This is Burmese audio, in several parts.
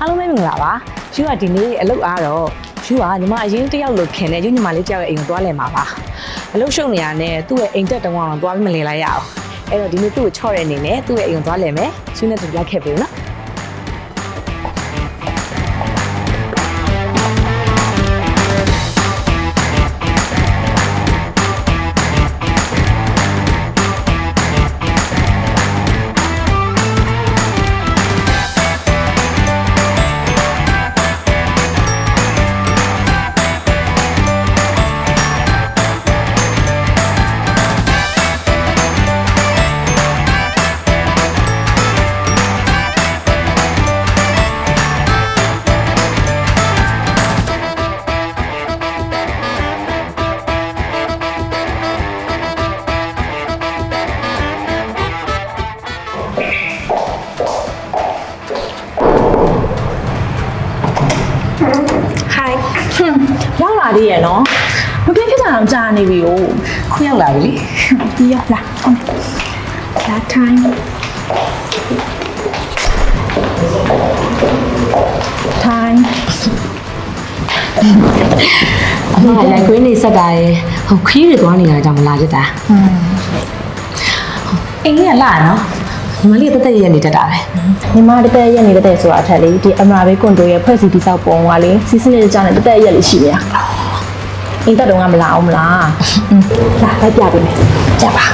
အားလုံးပဲမင်္ဂလာပါရှူကဒီနေ့အလုပ်အားတော့ရှူကညီမအရင်တယောက်လို့ခင်တယ်ညညီမလေးတယောက်ရဲ့အိမ်ကိုသွားလည်မှာပါအလုပ်ရှုပ်နေရတဲ့သူ့ရဲ့အိမ်တက်တုံးအောင်သွားပြီးမလည်လိုက်ရအောင်အဲ့တော့ဒီနေ့သူ့ကိုချော့တဲ့အနေနဲ့သူ့ရဲ့အိမ်ကိုသွားလည်မယ်ရှူနဲ့တူလိုက်ခဲ့ပြီနော်ရောက်လာသေးရဲ့နော်မပြည့်ဖြစ်တာတော့ကြာနေပြီ哦ခုရောက်လာပြီလေဒီရောက်လာဟုတ်လာ time အမလည်းကွင်းနေဆက်တာရယ်ဟိုခီးတွေသွားနေတာကြောင့်မလာဖြစ်တာအိမ်ကြီးကလာနော်ညီမလေးတက်တက်ရနေတတ်တာပဲညီမတက်တက်ရက်နေတက်ဆိုတာအထက်လေးဒီအမရာဘေးကွန်တိုရဲ့ဖွဲ့စည်းတိစောက်ပုံကလေစီစနစ်ကြတဲ့တက်တက်ရက်လေးရှိနေရအင်းတက်တော့မလာအောင်မလားလာလိုက်ပြပေးမယ်ကြပါ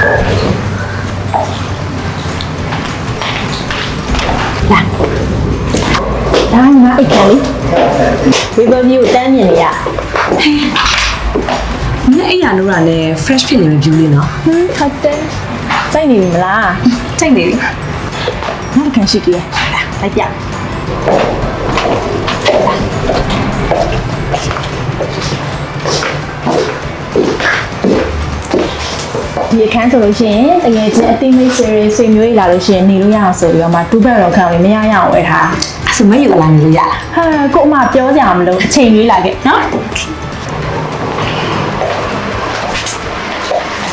လာညီမအိတ်ကလေးဝေဘဗီကိုတန်းမြင်နေရမင်းအိမ်ရလို့တာနဲ့ fresh ဖြစ်နေပြီ view လေးနော်ဟုတ်တယ်စိုက်နေပြီမလားစိတ်နေပြီနောက်ခံရှိကြည့်လိုက်ပြဒီအခန်းဆိုလို့ရှိရင်တကယ်ချင်းအသိမိတ်ဆွေမျိုးတွေလာလို့ရှိရင်နေလို့ရအောင်ဆိုပြီးတော့မှ2ဘက်တော့ခံလို့မရရအောင်ဝယ်ထားအဲ့ဆိုမယူလာနေလို့ရလားဟာကိုအမပြောကြအောင်မလို့အချိန်ရွေးလာခဲ့နော်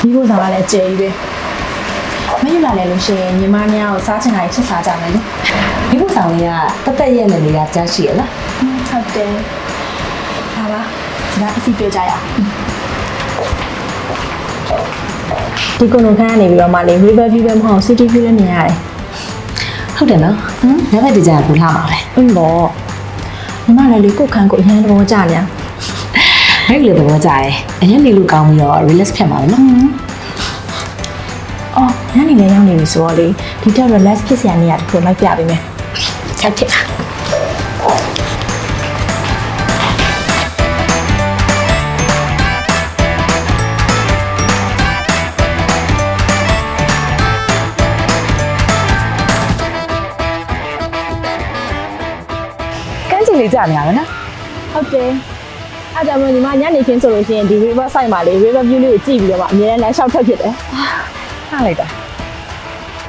ဒီလိုဆောင်ကလည်းကြည်ကြီးပဲမယူလာလဲလို့ရှိရင်ညီမများကိုစားချင်တာချက်စားကြမယ်လေဒီလိုဆောင်လေးကတက်တက်ရဲ့နေရကြားရှိရလားဟုတ်တယ်ဟာပါဒါအစီပြောကြရအောင်ဒီကုန်းခန်းကနေပြီးတော့မှလေ river view ပဲမဟုတ် city view လည်းမြင်ရတယ်ဟုတ်တယ်နော်ညဘက်တကြပူလာပါပဲပေါ့ညီမလည်းလေကိုခန်းကိုအရင်တော့ကြာနေအဲ့လေတော့ကြာတယ်အရင်နေလို့ကောင်းပြီးတော့ relax ဖြစ်မှာပဲနော်အော်ညနေလည်းရောက်နေပြီဆိုတော့လေဒီတက် relax ဖြစ်စရာနေရာတစ်ခုလိုက်ပြပေးမယ်ချက်ချစ်လေးကြာနေရမယ်နော်ဟုတ်တယ်အားကြောင့်ညီမညနေခင်းဆိုလို့ရှိရင်ဒီ river side မှာလေ river view လေးကိုကြည့်ပြီးတော့မှအများနဲ့လမ်းလျှောက်ထွက်ဖြစ်တယ်ထားလိုက်တာ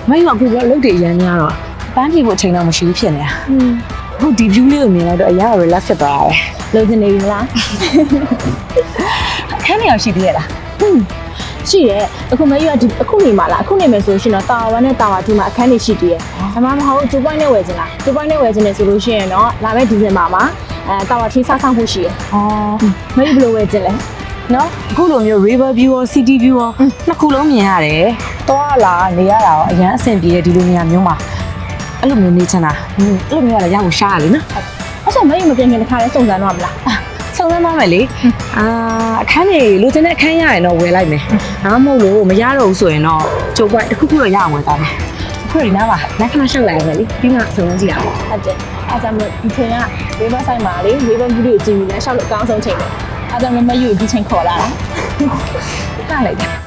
မင်းကအခုတော့လုပ်တယ်အရန်များတော့ပန်းပြေဖို့အချိန်တော့မရှိဘူးဖြစ်နေတာဟုတ်ဒီ view လေးကိုမြင်လိုက်တော့အရန် relax ဖြစ်သွားတယ်လုံချင်နေပြီမလားအခန်းနေအောင်ရှိသေးရလားရှိရဲ့အခုမယူကဒီအခုနေမှာလားအခုနေမယ်ဆိုရှင်တော့တာဝါနဲ့တာဝါ2မှာအခန်းနေရှိသေးရဲ့ဒါမှမဟုတ်2 point နဲ့ဝယ်ချင်လား2 point နဲ့ဝယ်ချင်တယ်ဆိုလို့ရှိရင်တော့လာမယ့်ဒီဇင်ဘာမှာတာဝါ3စားဆောင်ဖို့ရှိရဲ့မယူဘယ်လိုဝယ်ချင်လဲနော်အခုလိုမျိုး river view ရော city view ရောနှစ်ခုလုံးမြင်ရတယ်သွားလာနေရတာရောအရန်အဆင်ပြေတဲ့ဒီလိုနေရာမျိုးမှာအဲ့လိုမျိုးနေချင်တာအဲ့လိုမျိုးကလည်းရဖို့ရှားရလေနော်အဲ့ဆိုမယူမပြင်ခင်တစ်ခါလဲစုံစမ်းတော့မလားစုံစမ်းပါမယ်လေအခန်းနေလိုချင်တဲ့အခန်းရရင်တော့ဝယ်လိုက်မယ်ဒါမှမဟုတ်လို့မရတော့ဘူးဆိုရင်တော့ကြိုပွိုင်းတစ်ခုခုတော့ရအောင်ဝယ်သားမယ်အခုဒီနားပါလက်ခဏရှောက်လိုက်ရမယ်လေပြီးမှစုံစမ်းကြည့်ရအောင်ဟုတ်တယ်အားကြောင့်ဒီချိန်က river side မှာလေ river view ကိုကြည့်ပြီးလဲရှောက်လို့အကောင်းဆုံးချိန်ပဲအားကြောင့်မယူဒီချိန်ခေါ်လာတာထားလိုက်တာ